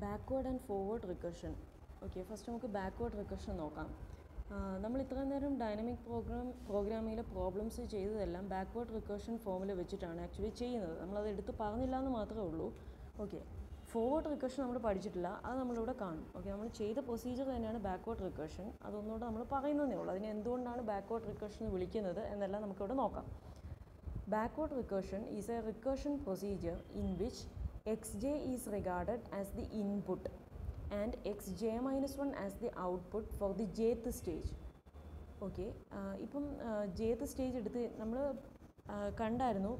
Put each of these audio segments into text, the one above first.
Backward and forward recursion. Okay, first നമുക്ക് backward recursion നോക്കാം. നമ്മൾ ഇത്രയും നേരം ഡൈനാമിക് പ്രോഗ്രാമിങ്ങിലെ പ്രോബ്ലംസ് ചെയ്തതെല്ലാം ബാക്ക്വേർഡ് റിക്കർഷൻ ഫോമിൽ വെച്ചിട്ടാണ് ആക്ച്വലി ചെയ്യുന്നത്. നമ്മളത് എടുത്ത് പറഞ്ഞില്ല എന്ന് മാത്രമേ ഉള്ളൂ. ഓക്കെ, ഫോർവേഡ് റിക്കർഷൻ നമ്മൾ പഠിച്ചിട്ടില്ല, അത് നമ്മളിവിടെ കാണും. ഓക്കെ, നമ്മൾ ചെയ്ത പ്രൊസീജിയർ തന്നെയാണ് ബാക്ക്വേർഡ് റിക്കർഷൻ. അതൊന്നുകൂടെ നമ്മൾ പറയുന്നതേ ഉള്ളൂ. അതിന് എന്തുകൊണ്ടാണ് ബാക്ക്വേർഡ് റിക്കർഷൻ വിളിക്കുന്നത് എന്നെല്ലാം നമുക്കിവിടെ നോക്കാം. Backward recursion is a recursion procedure in which xj is regarded as the input and xj-1 as the output for the jth stage. Okay, ഇപ്പം jth സ്റ്റേജ് എടുത്ത് നമ്മൾ കണ്ടായിരുന്നു.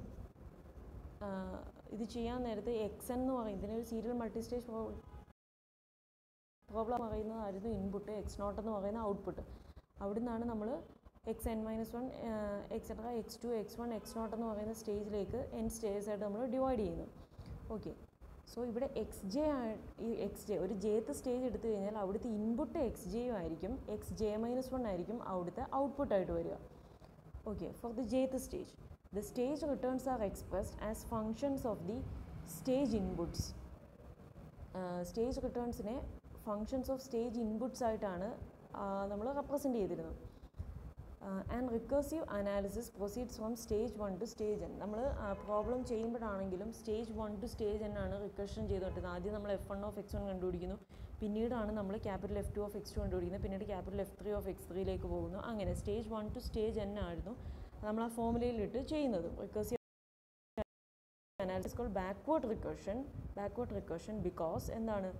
ഇത് ചെയ്യാൻ നേരത്തെ എക്സ് എന്ന് പറയുന്നത് ഇതിനൊരു സീരിയൽ മൾട്ടി സ്റ്റേജ് പ്രോബ്ലം പറയുന്നതായിരുന്നു ഇൻപുട്ട്, എക്സ് നോട്ട് എന്ന് പറയുന്ന ഔട്ട്പുട്ട്. അവിടെ നിന്നാണ് നമ്മൾ xn-1 etcetera x2 x1 x0 എന്ന് പറയുന്ന സ്റ്റേജിലേക്ക് n സ്റ്റേജസ് ആയിട്ട് നമ്മൾ ഡിവൈഡ് ചെയ്യുന്നു. ഓക്കെ, സോ ഇവിടെ എക്സ് ജെ ഒരു ജേത്ത് സ്റ്റേജ് എടുത്തു കഴിഞ്ഞാൽ അവിടുത്തെ ഇൻപുട്ട് xj ആയിരിക്കും, xj-1 ആയിരിക്കും അവിടുത്തെ ഔട്ട്പുട്ടായിട്ട് വരിക. Okay, for the jth stage the stage returns are expressed as functions of the stage inputs. Stage റിട്ടേൺസിനെ ഫങ്ഷൻസ് ഓഫ് സ്റ്റേജ് ഇൻപുട്ട്സ് ആയിട്ടാണ് നമ്മൾ റെപ്രസെൻ്റ് ചെയ്തിരുന്നത്. And recursive analysis proceeds from stage 1 to stage n. നമ്മൾ problem ചെയ്യുമ്പോഴാണെങ്കിലും stage 1 to stage n ആണ് recursion ചെയ്തുകൊണ്ടിരുന്നത്. ആദ്യം നമ്മൾ f1 ഓഫ് x1 കണ്ടുപിടിക്കുന്നു, പിന്നീടാണ് നമ്മൾ ക്യാപിറ്റൽ f2 ഓഫ് x2 കണ്ടുപിടിക്കുന്നത്, പിന്നീട് ക്യാപിറ്റൽ f3 ഓഫ് x3യിലേക്ക് പോകുന്നു. അങ്ങനെ സ്റ്റേജ് 1 ടു സ്റ്റേജ് n ആയിരുന്നു നമ്മൾ ആ ഫോമുലയിലിട്ട് ചെയ്യുന്നത്. Recursive analysis called backward recursion because എന്താണ്?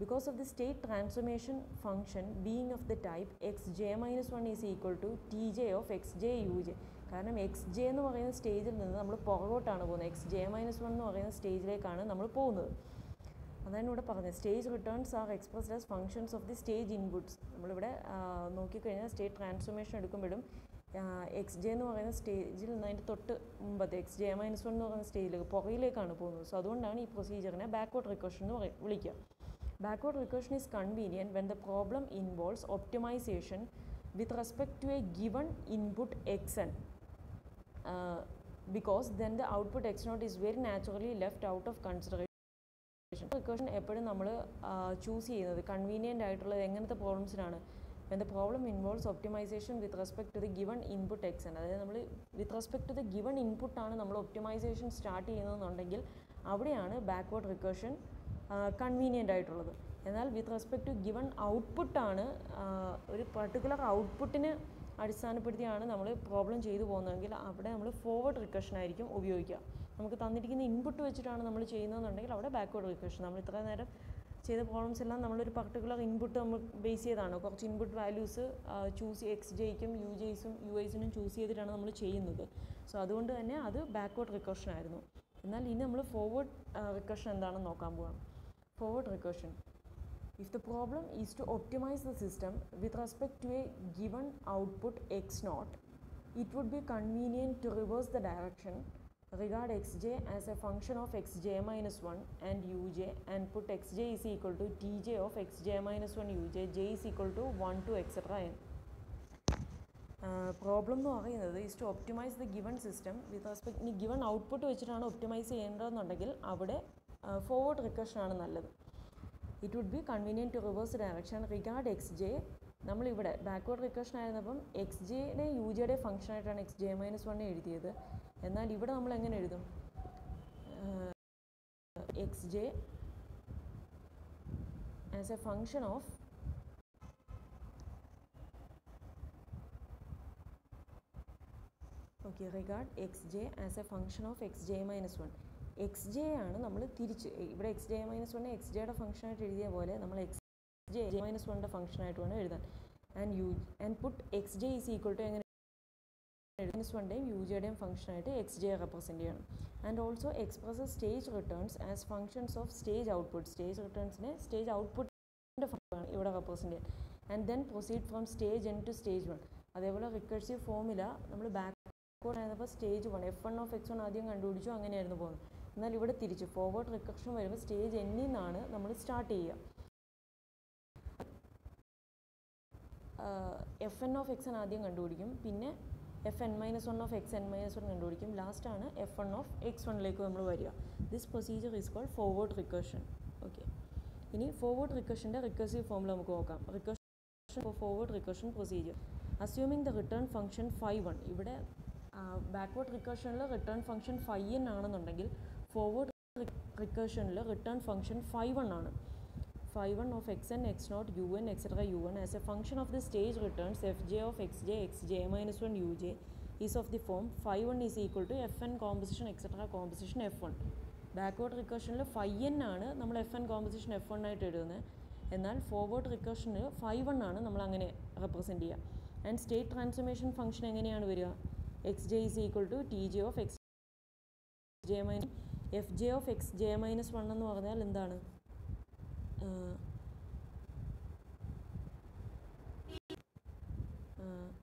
Because of the state transformation function being of the type xj-1 is equal to tj of xj uj. കാരണം xj എന്ന് പറയുന്ന സ്റ്റേജിൽ നിന്ന് നമ്മൾ പുറകോട്ടാണ് പോകുന്നത്, xj-1 എന്ന് പറയുന്ന സ്റ്റേജിലേക്കാണ് നമ്മൾ പോകുന്നത്. അതാണ് ഇവിടെ പറഞ്ഞത്. Stage returns are expressed as functions of the stage inputs. നമ്മളിവിടെ നോക്കിക്കഴിഞ്ഞാൽ സ്റ്റേറ്റ് ട്രാൻസ്ഫോർമേഷൻ എടുക്കുമ്പോഴും xj എന്ന് പറയുന്ന സ്റ്റേജിൽ നിന്ന് അതിൻ്റെ തൊട്ട് മുമ്പത്തെ xj-1 എന്ന് പറയുന്ന സ്റ്റേജിലേക്ക് പുറകിലേക്കാണ് പോകുന്നത്. സോ അതുകൊണ്ടാണ് ഈ പ്രൊസീജിയറിനെ ബാക്ക്വേർഡ് റിക്കർഷൻ എന്ന് വിളിക്കുക. Backward recursion is convenient when the problem involves optimization with respect to a given input xn, because then the output x0 is very naturally left out of consideration. Recursion എപ്പോഴും നമ്മൾ choose ചെയ്യുന്നത് convenient ആയിട്ടുള്ളത് എങ്ങനത്തെ പ്രോബ്ലംസിനാണ്? when the problem involves optimization with respect to the given input xn. അതായത് നമ്മൾ with respect to the given input ആണ് നമ്മൾ optimisation start ചെയ്യുന്നതെന്നുണ്ടെങ്കിൽ അവിടെയാണ് ബാക്ക്വേർഡ് റിക്കർഷൻ കൺവീനിയൻ്റ് ആയിട്ടുള്ളത്. എന്നാൽ വിത്ത് റെസ്പെക്ട് ടു ഗിവൺ ഔട്ട്പുട്ടാണ്, ഒരു പർട്ടിക്കുലർ ഔട്ട്പുട്ടിനെ അടിസ്ഥാനപ്പെടുത്തിയാണ് നമ്മൾ പ്രോബ്ലം ചെയ്തു പോകുന്നതെങ്കിൽ അവിടെ നമ്മൾ ഫോർവേഡ് റിക്കർഷൻ ആയിരിക്കും ഉപയോഗിക്കുക. നമുക്ക് തന്നിരിക്കുന്ന ഇൻപുട്ട് വെച്ചിട്ടാണ് നമ്മൾ ചെയ്യുന്നതെന്നുണ്ടെങ്കിൽ അവിടെ ബാക്ക്വേർഡ് റിക്കർഷൻ. നമ്മൾ ഇത്ര നേരം ചെയ്ത പ്രോബ്ലംസ് എല്ലാം നമ്മളൊരു പർട്ടിക്കുലർ ഇൻപുട്ട് നമ്മൾ ബേസ് ചെയ്താണ്, കുറച്ച് ഇൻപുട്ട് വാല്യൂസ് ചൂസ് xjയ്ക്കും uiസിനും ചൂസ് ചെയ്തിട്ടാണ് നമ്മൾ ചെയ്യുന്നത്. സോ അതുകൊണ്ട് തന്നെ അത് ബാക്ക്വേർഡ് റിക്കർഷൻ ആയിരുന്നു. എന്നാൽ ഇനി നമ്മൾ ഫോർവേഡ് റിക്കർഷൻ എന്താണെന്ന് നോക്കാൻ പോകാം. Forward recursion: if the problem is to optimize the system with respect to a given output x0, it would be convenient to reverse the direction, regard xj as a function of xj-1 and uj, and put xj is equal to tj of xj-1 uj, j is equal to 1 to etc. n. Problem എന്ന് പറയുന്നത് is to optimise the given system with respect. ഇനി given output വെച്ചിട്ടാണ് optimise ചെയ്യേണ്ടതെന്നുണ്ടെങ്കിൽ അവിടെ forward റിക്കർഷനാണ് നല്ലത്. It would be convenient to reverse direction, regard xj. നമ്മളിവിടെ backward recursion ആയിരുന്നപ്പം xjനെ ujയുടെ ഫംഗ്ഷനായിട്ടാണ് xj-1 എഴുതിയത്. എന്നാൽ ഇവിടെ നമ്മൾ എങ്ങനെ എഴുതും? xj as a function of regard xj as a function of xj-1. xj ആണ് നമ്മൾ തിരിച്ച് ഇവിടെ xj-1 xjയുടെ ഫംഗ്ഷനായിട്ട് എഴുതിയ പോലെ നമ്മൾ xj-1ൻ്റെ ഫംഗ്ഷനായിട്ട് വേണം എഴുതാൻ. And put xj is equal to എങ്ങനെ -1ൻ്റെയും ujയുടെയും ഫംഗ്ഷനായിട്ട് xj റെപ്രസെൻറ്റ് ചെയ്യണം. And also express stage returns as functions of stage output. Stage റിട്ടേൺസിനെ സ്റ്റേജ് ഔട്ട്പുട്ടിൻ്റെ ഫംഗ്ഷനാണ് ഇവിടെ റെപ്രസെൻറ്റ് ചെയ്യാൻ. And then proceed from stage n to stage 1. അതേപോലെ റിക്കർസീവ് ഫോമില നമ്മൾ ആയിരുന്നപ്പോൾ സ്റ്റേജ് 1 f1 ഓഫ് x1 ആദ്യം കണ്ടുപിടിച്ചു, അങ്ങനെയായിരുന്നു പോകുന്നത്. എന്നാൽ ഇവിടെ തിരിച്ച് ഫോർവേഡ് റിക്കർഷൻ വരുമ്പോൾ സ്റ്റേജ് n നിന്നാണ് നമ്മൾ സ്റ്റാർട്ട് ചെയ്യുക. fn ഓഫ് xn ആദ്യം കണ്ടുപിടിക്കും, പിന്നെ fn-1 ഓഫ് xn-1 കണ്ടുപിടിക്കും, ലാസ്റ്റാണ് f1 ഓഫ് x1ലേക്ക് നമ്മൾ വരിക. This procedure is called forward recursion. Okay, ഇനി ഫോർവേഡ് റിക്കർഷൻ്റെ റിക്കർസീവ് ഫോമുല നമുക്ക് നോക്കാം. Recursion for forward recursion procedure. Assuming the return function φ1. ഇവിടെ ബാക്ക്വേർഡ് റിക്കർഷനിൽ റിട്ടേൺ ഫംഗ്ഷൻ φn ആണെന്നുണ്ടെങ്കിൽ ഫോർവേഡ് റിക്കർഷനിൽ റിട്ടേൺ ഫംഗ്ഷൻ φ1 ആണ്. φ1 of xn, x0, un, etc. un as a function of the stage returns fj of xj, xj minus 1 uj is of the form φ1 is equal to fn composition etc. composition f1. Backward റിക്കർഷനിൽ φn ആണ് നമ്മൾ fn composition f1 ആയിട്ട് എഴുതുന്നത്. എന്നാൽ forward റിക്കർഷനിൽ φ1 ആണ് നമ്മൾ അങ്ങനെ represent ചെയ്യുക. ആൻഡ് സ്റ്റേറ്റ് ട്രാൻസ്ഫോർമേഷൻ ഫംഗ്ഷൻ എങ്ങനെയാണ് വരിക? xj is equal to tj of xj minus fj of xj minus 1 എന്ന് പറഞ്ഞാൽ എന്താണ്?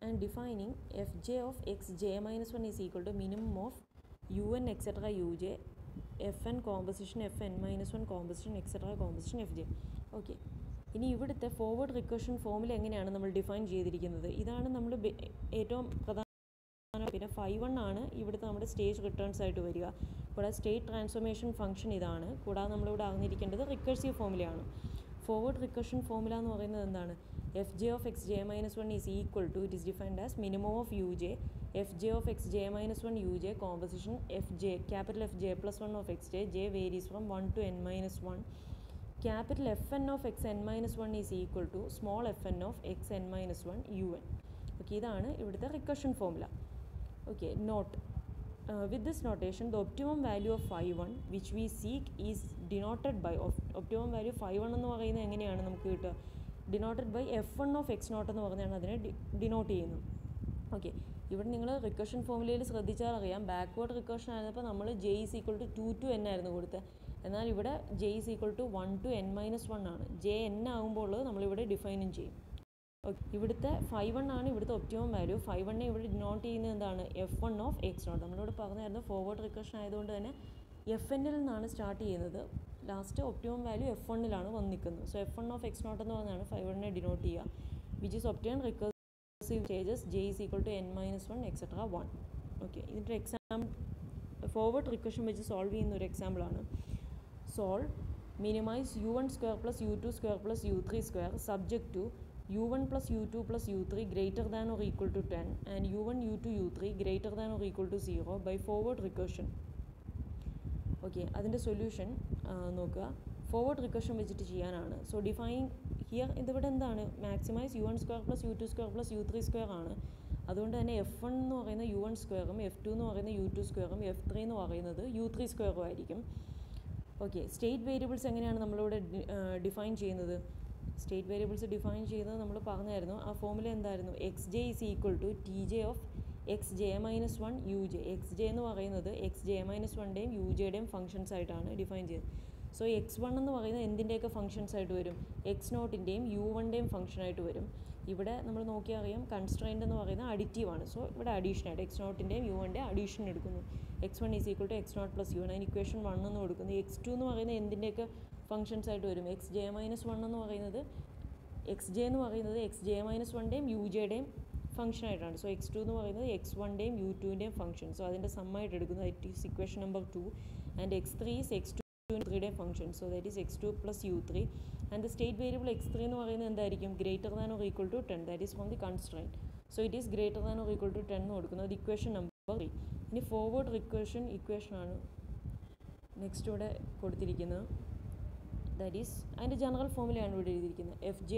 And defining fj of xj minus 1 is equal to minimum of un etc. uj fn composition fn minus 1 composition etc. composition fj. Okay, ഇനി ഇവിടുത്തെ forward recursion ഫോമിൽ എങ്ങനെയാണ് നമ്മൾ define ചെയ്തിരിക്കുന്നത്? ഇതാണ് നമ്മൾ ഏറ്റവും പ്രധാന. പിന്നെ φ1 ആണ് ഇവിടുത്തെ നമ്മുടെ സ്റ്റേജ് റിട്ടേൺസ് ആയിട്ട് വരിക. കൂടാതെ സ്റ്റേറ്റ് ട്രാൻസ്ഫോർമേഷൻ ഫംഗ്ഷൻ ഇതാണ്. കൂടാതെ നമ്മളിവിടെ അറിഞ്ഞിരിക്കേണ്ടത് റിക്കർസീവ് ഫോമുലയാണ്. ഫോർവേഡ് റിക്കർഷൻ ഫോമുല എന്ന് പറയുന്നത് എന്താണ്? fj of xj minus 1 is equal to, it is defined as minimum of uj fj of xj minus 1 uj composition fj capital Fj plus 1 of xj. j varies from 1 to n minus 1. Capital Fn of xn minus 1 is equal to small fn of xn minus 1 un. Okay, ഇതാണ് ഇവിടുത്തെ recursion formula. Okay, note. With this notation, the optimum value of φ1 which we seek is denoted by optimum value φ1 എന്ന് പറയുന്നത് എങ്ങനെയാണ് നമുക്ക് കിട്ടുക? Denoted by f1 of x0 എന്ന് പറഞ്ഞാണ് അതിനെ ഡിനോട്ട് ചെയ്യുന്നത്. ഓക്കെ, ഇവിടെ നിങ്ങൾ റിക്കർഷൻ ഫോമുലയിൽ ശ്രദ്ധിച്ചാൽ അറിയാം, ബാക്ക്വേർഡ് റിക്കർഷൻ ആയിരുന്നപ്പോൾ നമ്മൾ j is equal to 2 to n ആയിരുന്നു കൊടുത്തത്. എന്നാൽ ഇവിടെ j is equal to 1 to n minus 1 ആണ്. j n ആകുമ്പോൾ നമ്മളിവിടെ ഡിഫൈനും ചെയ്യും. ഓക്കെ, ഇവിടുത്തെ φ1 ആണ് ഇവിടുത്തെ ഒപ്റ്റിമം വാല്യൂ. φ1 ഇവിടെ ഡിനോട്ട് ചെയ്യുന്നത് എന്താണ്? f1 of x0. നമ്മളിവിടെ പറഞ്ഞായിരുന്നു ഫോർവേഡ് റിക്കർഷൻ ആയതുകൊണ്ട് തന്നെ fnൽ നിന്നാണ് സ്റ്റാർട്ട് ചെയ്യുന്നത്. ലാസ്റ്റ് ഒപ്റ്റിമം വാല്യൂ f1ലാണ് വന്ന് നിൽക്കുന്നത്. സോ f1 of x0 എന്ന് പറഞ്ഞാണ് φ1നെ ഡിനോട്ട് ചെയ്യുക. Which is obtain recursive stages j is equal to n minus 1 etc. 1. Okay, ഇതിൻ്റെ എക്സാമ്പിൾ ഫോർവേഡ് റിക്കർഷൻ വെച്ച് സോൾവ് ചെയ്യുന്ന ഒരു എക്സാമ്പിളാണ്. Solve minimise u1 square plus u2 square plus u3 square subject to u1 plus u2 plus u3 greater than or equal to 10 and u1, u2, u3 greater than or equal to 0 by forward recursion. Okay, അതിൻ്റെ solution നോക്കുക. Forward recursion വെച്ചിട്ട് ചെയ്യാനാണ്. So defining here ഇതിവിടെ എന്താണ്? Maximise u1 square plus u2 square plus u3 square ആണ്. അതുകൊണ്ട് തന്നെ f1 എന്ന് പറയുന്ന u1 സ്ക്വയറും f2 എന്ന് പറയുന്ന u2 സ്ക്വയറും f3 എന്ന് പറയുന്നത് u3 സ്ക്വയറും ആയിരിക്കും. ഓക്കെ, സ്റ്റേറ്റ് വേരിയബിൾസ് എങ്ങനെയാണ് നമ്മളിവിടെ ഡിഫൈൻ ചെയ്യുന്നത്? സ്റ്റേറ്റ് വേരിയബിൾസ് ഡിഫൈൻ ചെയ്യുന്നത് നമ്മൾ പറഞ്ഞായിരുന്നു. ആ ഫോമുല എന്തായിരുന്നു? xj is equal to tj of xj minus 1 uj. xj എന്ന് പറയുന്നത് xj minus 1ൻ്റെയും യുജയുടെയും ഫംഗ്ഷൻസ് ആയിട്ടാണ് ഡിഫൈൻ ചെയ്തത്. സോ x1 എന്ന് പറയുന്നത് എന്തിൻ്റെയൊക്കെ ഫംഗ്ഷൻസ് ആയിട്ട് വരും? x0ൻ്റെയും u1ൻ്റെയും ഫംഗ്ഷനായിട്ട് വരും. ഇവിടെ നമ്മൾ നോക്കിയാൽ അറിയാം കൺസ്ട്രെയിൻ്റ് എന്ന് പറയുന്നത് അഡിറ്റീവ് ആണ്. സോ ഇവിടെ അഡീഷൻ ആയിട്ട് x0ൻ്റെയും u1ൻ്റെ അഡീഷൻ എടുക്കുന്നു. x1 is equal to x0 plus u1. അതിന് ഇക്വേഷൻ 1 എന്ന് കൊടുക്കുന്നു. x2 എന്ന് പറയുന്നത് എന്തിൻ്റെയൊക്കെ ഫംഗ്ഷൻസ് ആയിട്ട് വരും? xj minus 1 എന്ന് പറയുന്നത് xj എന്ന് പറയുന്നത് xj minus 1ൻ്റെയും യുജയുടെയും ഫംഗ്ഷനായിട്ടാണ്. സോ x2 എന്ന് പറയുന്നത് x1ൻ്റെയും u2ൻ്റെയും ഫംഗ്ഷൻ. സോ അതിൻ്റെ സമ്മായിട്ട് എടുക്കുന്നത് that is equation number 2. And x3 is x2 3യുടെയും function. So that is x2 plus u3. And the state variable x3 എന്ന് പറയുന്നത് എന്തായിരിക്കും? Greater than or equal to 10. That is from the constraint. So it is greater than or equal to 10 എന്ന് കൊടുക്കുന്നത് equation number 3. ഇനി forward recursion ഇക്വേഷനാണ് next ഇവിടെ കൊടുത്തിരിക്കുന്നത്. That is അതിൻ്റെ general ഫോമുലയാണ് ഇവിടെ എഴുതിയിരിക്കുന്നത്. fj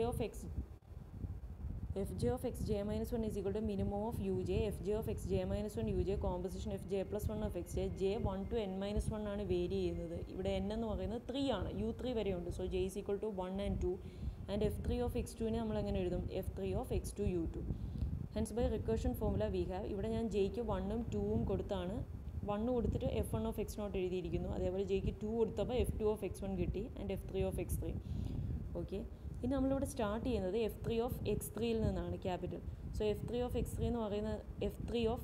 of xj minus 1 is equal to minimum of uj fj of xj minus 1 uj composition fj plus 1 of xj. j 1 to n minus 1 ആണ് vary ചെയ്യുന്നത്. ഇവിടെ n എന്ന് പറയുന്നത് 3 ആണ്. u3 വരെയുണ്ട്. So j is equal to 1 and 2. And f3 of x2നെ നമ്മൾ എങ്ങനെ എഴുതും? f3 of x2 u2. Hence by recursion formula we have. ഇവിടെ ഞാൻ jക്ക് 1ഉം 2ഉം കൊടുത്താണ് 1 കൊടുത്തിട്ട് f1 of x0 എഴുതിയിരിക്കുന്നു. അതേപോലെ jക്ക് 2 കൊടുത്തപ്പോൾ f2 of x1 കിട്ടി and f3 of x3. Okay, ഇനി നമ്മളിവിടെ സ്റ്റാർട്ട് ചെയ്യുന്നത് f3 of x3യിൽ നിന്നാണ് capital. So f3 of x3 എന്ന് പറയുന്നത് f3 of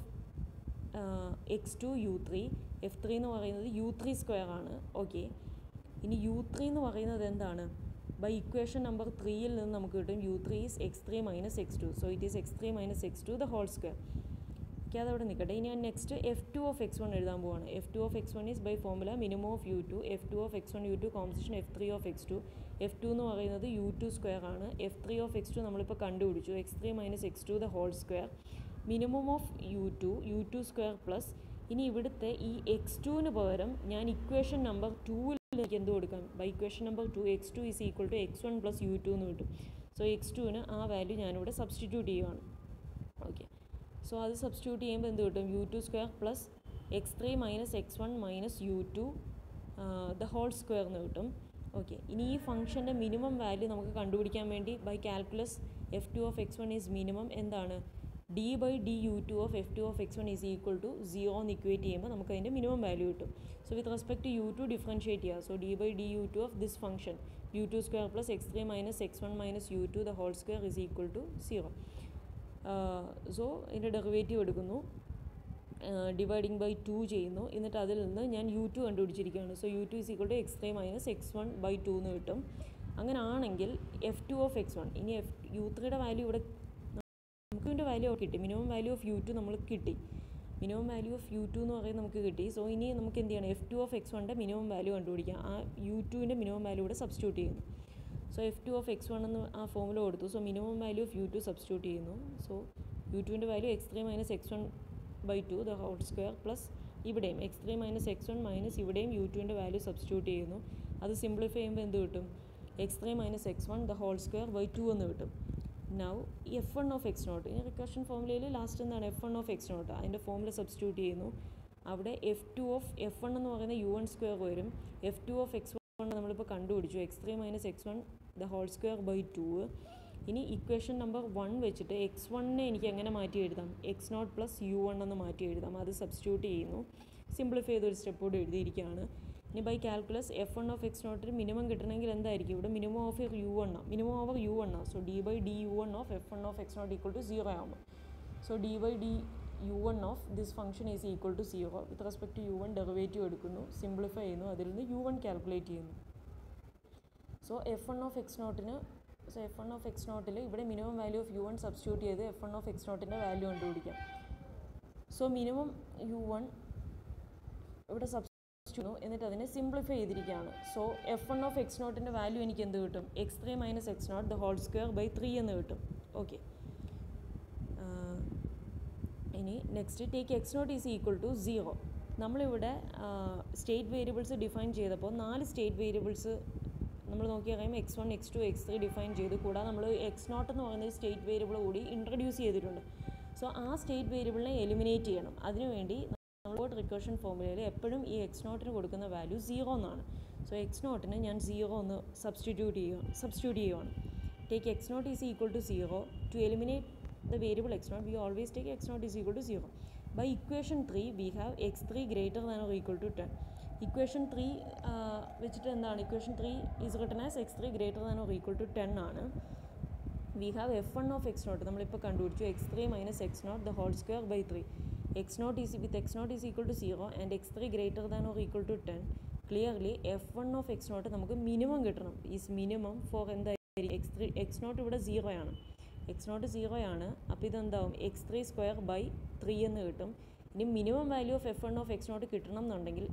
x2 u3. f3 എന്ന് പറയുന്നത് u3 സ്ക്വയർ ആണ്. ഓക്കെ, ഇനി u3 എന്ന് പറയുന്നത് എന്താണ്? ബൈ ഇക്വേഷൻ നമ്പർ 3യിൽ നിന്ന് നമുക്ക് കിട്ടും u3 is x3 minus x2. So it is x3 minus x2 the whole square. വരയ്ക്കാതെ അവിടെ നിൽക്കട്ടെ. ഇനി ഞാൻ നെക്സ്റ്റ് F2 of x1 എഴുതാൻ പോവാണ്. F2 of x1 is by formula minimum of u2, F2 of x1 u2 composition F3 of x2. F2 എന്ന് പറയുന്നത് u2 square ആണ്. F3 of x2 നമ്മളിപ്പോൾ കണ്ടുപിടിച്ചു, x3 minus x2 the whole square. Minimum of u2 square plus ഇനി ഇവിടുത്തെ ഈ x2ന് പകരം ഞാൻ ഇക്വേഷൻ നമ്പർ 2ൽ എനിക്ക് എന്ത് കൊടുക്കാം? By equation number 2 x2 is equal to x1 plus u2 എന്ന് കിട്ടും. സോ x2ന് ആ വാല്യൂ ഞാനിവിടെ സബ്സ്റ്റിറ്റ്യൂട്ട് ചെയ്യുവാണ്. ഓക്കെ, സോ അത് സബ്സ്റ്റിറ്റ്യൂട്ട് ചെയ്യുമ്പോൾ എന്ത് കിട്ടും? u2 square plus x3 minus x1 minus u2 the whole square എന്ന് കിട്ടും. ഓക്കെ, ഇനി ഈ ഫംഗ്ഷൻ്റെ മിനിമം വാല്യൂ നമുക്ക് കണ്ടുപിടിക്കാൻ വേണ്ടി by calculus F2 of x1 is minimum എന്താണ്? d by du2 of F2 of x1 is equal to 0 എന്ന് equate ചെയ്യുമ്പോൾ നമുക്ക് അതിൻ്റെ മിനിമം വാല്യൂ കിട്ടും. So with respect to u2 differentiate ചെയ്യുക. So d by du2 of this function u2 square plus x3 minus x1 minus u2 the whole square is equal to 0. So ഇതിൻ്റെ derivative എടുക്കുന്നു, dividing by 2 ചെയ്യുന്നു, എന്നിട്ട് അതിൽ നിന്ന് ഞാൻ u2 കണ്ടുപിടിച്ചിരിക്കുകയാണ്. So u2 is equal to x3 minus x1 by 2 എന്ന് കിട്ടും. അങ്ങനെ ആണെങ്കിൽ F2 of x1, ഇനി u3യുടെ വാല്യൂ ഇവിടെ നമുക്ക് വാല്യൂ കിട്ടി, മിനിമം വാല്യൂ ഓഫ് u2 നമ്മൾ കിട്ടി. മിനിമം വാല്യൂ ഓഫ് u2 എന്ന് പറയുന്നത് നമുക്ക് കിട്ടി. സോ ഇനി നമുക്ക് എന്ത് ചെയ്യണം? F2 of x1ൻ്റെ മിനിമം വാല്യൂ കണ്ടുപിടിക്കാം. ആ u2ൻ്റെ മിനിമം വാല്യൂ ഇവിടെ സബ്സ്റ്റിറ്റ്യൂട്ട് ചെയ്യുന്നു. സോ F2 of x1 എന്ന് ആ ഫോമുല കൊടുത്തു. So minimum value of u2 substitute ചെയ്യുന്നു. സോ u2ൻ്റെ value x3 minus x1 by 2 the whole square plus ഇവിടെയും x3 മൈനസ് x1 മൈനസ് ഇവിടെയും u2ൻ്റെ വാല്യൂ സബ്സ്റ്റിറ്റ്യൂട്ട് ചെയ്യുന്നു. അത് സിംപ്ലിഫൈ ചെയ്യുമ്പോൾ എന്ത് കിട്ടും? x3 minus x1 the whole square by 2 എന്ന് കിട്ടും. നൗ F1 of x0, ഇനി റിക്കർഷൻ ഫോമുലയിൽ ലാസ്റ്റ് എന്താണ്? F1 of x0, അതിൻ്റെ ഫോമുല സബ്സ്റ്റിറ്റ്യൂട്ട് ചെയ്യുന്നു. അവിടെ F2 of F1 എന്ന് പറയുന്ന u1 സ്ക്വയർ വരും. F2 of x1 നമ്മളിപ്പോൾ കണ്ടുപിടിച്ചു, x3 minus x1 the whole square by 2. ഇനി ഇക്വേഷൻ നമ്പർ 1 വെച്ചിട്ട് x1നെ എനിക്ക് എങ്ങനെ മാറ്റി എഴുതാം? x0 പ്ലസ് u1 എന്ന് മാറ്റി എഴുതാം. അത് സബ്സ്റ്റിറ്റ്യൂട്ട് ചെയ്യുന്നു. സിംപ്ലിഫൈ ചെയ്തൊരു സ്റ്റെപ്പ് കൂടെ എഴുതിയിരിക്കുകയാണ്. ഇനി by calculus F1 of x0 minimum കിട്ടണമെങ്കിൽ എന്തായിരിക്കും? ഇവിടെ മിനിമം ഓഫ് ഓവർ u1 ആണ്. So d by du1 of F1 of x0 equal to 0 ആകുമ്പോൾ, so d by du1 of this function is equal to 0. With respect to u1 derivative എടുക്കുന്നു, simplify ചെയ്യുന്നു, അതിൽ നിന്ന് u1 calculate ചെയ്യുന്നു. So F1 of x0 ഇവിടെ minimum value of u1 substitute ചെയ്ത് F1 of x0ൻ്റെ value കണ്ടുപിടിക്കാം. So minimum u1 ഇവിടെ എന്നിട്ട് അതിനെ സിംപ്ലിഫൈ ചെയ്തിരിക്കുകയാണ്. സോ F1 of x0ൻ്റെ വാല്യൂ എനിക്ക് എന്ത് കിട്ടും? x3 minus x0 the whole square by 3 എന്ന് കിട്ടും. ഓക്കെ, ഇനി next take x0 is equal to 0. നമ്മളിവിടെ സ്റ്റേറ്റ് വേരിയബിൾസ് ഡിഫൈൻ ചെയ്തപ്പോൾ 4 സ്റ്റേറ്റ് വേരിയബിൾസ് നമ്മൾ നോക്കിയാൽ x1 x2 x3 ഡിഫൈൻ ചെയ്തു. കൂടാതെ നമ്മൾ x0 എന്ന് പറയുന്ന ഒരു സ്റ്റേറ്റ് വേരിയബിൾ കൂടി ഇൻട്രൊഡ്യൂസ് ചെയ്തിട്ടുണ്ട്. സോ ആ സ്റ്റേറ്റ് വേരിയബിളിനെ എലിമിനേറ്റ് ചെയ്യണം. അതിനുവേണ്ടി റിക്കർഷൻ ഫോമുലയിൽ എപ്പോഴും ഈ x0ന് കൊടുക്കുന്ന വാല്യൂ 0 എന്നാണ്. സോ x0ന് ഞാൻ 0 എന്ന് സബ്സ്റ്റിറ്റ്യൂട്ട് ചെയ്യുവാണ്. Take x0 is equal to 0. To eliminate the variable x0 we always take x0 is equal to 0. By equation 3 we have x3 greater than or equal to 10. Equation 3 വെച്ചിട്ട് എന്താണ്? Equation 3 is written as x3 greater than or equal to 10 ആണ്. We have F1 of x0 നമ്മളിപ്പോൾ കണ്ടുപിടിച്ചു, x3 minus x0 the whole square by 3. x0 is equal to 0 and x3 greater than or equal to 10. Clearly F1 of x0 നമുക്ക് minimum കിട്ടണം. Is minimum four എന്തായിരിക്കും? x0 ഇവിടെ 0 ആണ്. x0 0 ആണ്. അപ്പോൾ ഇതെന്താവും? x3 square by 3 എന്ന് കിട്ടും. ഇനി minimum value of F1 of x0 കിട്ടണം എന്നുണ്ടെങ്കിൽ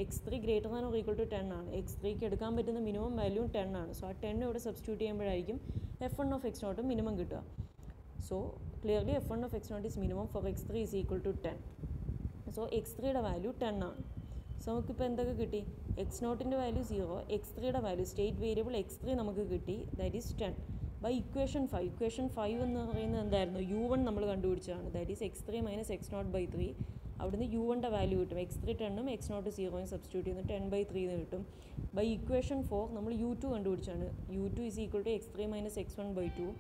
x3 greater than or equal to 10 ആണ്. x3ക്ക് എടുക്കാൻ പറ്റുന്ന മിനിമം വാല്യൂ 10 ആണ്. സോ ആ 10 ഇവിടെ സബ്സ്റ്റിറ്റ്യൂട്ട് ചെയ്യുമ്പോഴായിരിക്കും F1 of x0 മിനിമം കിട്ടുക. So clearly F1 of x0 is minimum for x3 is equal to 10. So x3യുടെ വാല്യൂ 10 ആണ്. സോ നമുക്കിപ്പോൾ എന്തൊക്കെ കിട്ടി? x0ൻ്റെ വാല്യൂ 0, x3യുടെ വാല്യൂ സ്റ്റേറ്റ് വേരിയബിൾ x3 നമുക്ക് കിട്ടി, ദാറ്റ് ഈസ് 10. ബൈ ഇക്വേഷൻ 5 എന്ന് പറയുന്നത് എന്തായിരുന്നു? u1 നമ്മൾ കണ്ടുപിടിച്ചതാണ്, that is x3 minus x0 by 3. അവിടുന്ന് u1ൻ്റെ വാല്യൂ കിട്ടും. x3 10ഉം x0 0ഉം സബ്സ്റ്റിറ്റ്യൂട്ട് ചെയ്യുന്നു, 10 ബൈ 3 എന്ന് കിട്ടും. ബൈ ഇക്വേഷൻ 4 നമ്മൾ u2 കണ്ടുപിടിച്ചാണ്, u2 is equal to x3 minus x1 by 2.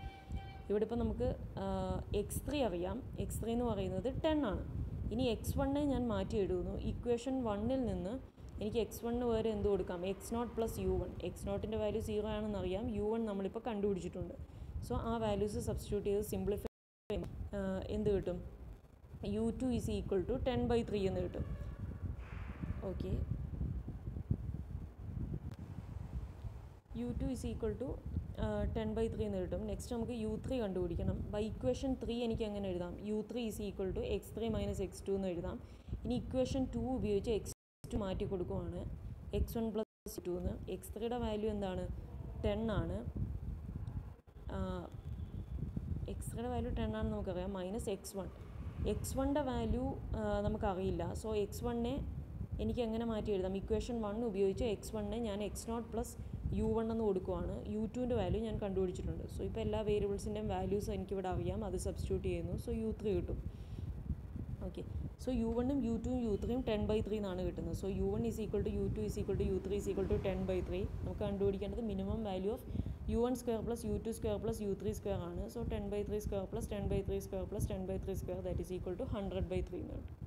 ഇവിടെ ഇപ്പോൾ നമുക്ക് x3 അറിയാം, x3 എന്ന് പറയുന്നത് 10 ആണ്. ഇനി x1നെ ഞാൻ മാറ്റി എഴുതുന്നു. ഇക്വേഷൻ 1ൽ നിന്ന് എനിക്ക് x1 വരെ എന്ത് കൊടുക്കാം? x0 plus u1. x0ൻ്റെ value 0 ആണെന്നറിയാം, u1 നമ്മളിപ്പോൾ കണ്ടുപിടിച്ചിട്ടുണ്ട്. സോ ആ വാല്യൂസ് സബ്സ്റ്റിറ്റ്യൂട്ട് ചെയ്ത് സിംപ്ലിഫൈ എന്ത് കിട്ടും? u2 is equal to 10 by 3 എന്ന് കിട്ടും. Okay, u2 is equal to 10/3 എന്ന് കിട്ടും. നെക്സ്റ്റ് നമുക്ക് u3 കണ്ടുപിടിക്കണം. ബൈ ഇക്വേഷൻ 3 എനിക്ക് എങ്ങനെ എഴുതാം? u3 is equal to x3 minus x2 എന്ന് എഴുതാം. ഇനി ഇക്വേഷൻ 2 ഉപയോഗിച്ച് x2 മാറ്റി കൊടുക്കുവാണ്. x1 പ്ലസ് 2 എന്ന്. x3യുടെ വാല്യൂ എന്താണ്? 10 ആണ്. x3യുടെ വാല്യൂ 10 ആണെന്ന് നമുക്കറിയാം. മൈനസ് x1ൻ്റെ വാല്യൂ നമുക്കറിയില്ല. സോ x1നെ എനിക്ക് എങ്ങനെ മാറ്റി എഴുതാം? ഇക്വേഷൻ 1 ഉപയോഗിച്ച് x1നെ ഞാൻ x0 പ്ലസ് u1 എന്ന് കൊടുക്കുവാണ്. u2ൻ്റെ വാല്യൂ ഞാൻ കണ്ടുപിടിച്ചിട്ടുണ്ട്. സോ ഇപ്പോൾ എല്ലാ വേരിയബിൾസിൻ്റെയും വാല്യൂസ് എനിക്കിവിടെ അറിയാം. അത് സബ്സ്റ്റിറ്റ്യൂട്ട് ചെയ്യുന്നു. സോ u3 കിട്ടും. ഓക്കെ, സോ u1ഉം u2ഉം u3യും 10/3 എന്നാണ് കിട്ടുന്നത്. So u1 is equal to u2 is equal to u3 is equal to 10/3. നമുക്ക് കണ്ടുപിടിക്കേണ്ടത് minimum value of u1 square plus u2 square plus u3 square ആണ്. So 10/3 square plus 10/3 square plus 10/3 square that is equal to 100/3 എന്ന് കിട്ടും.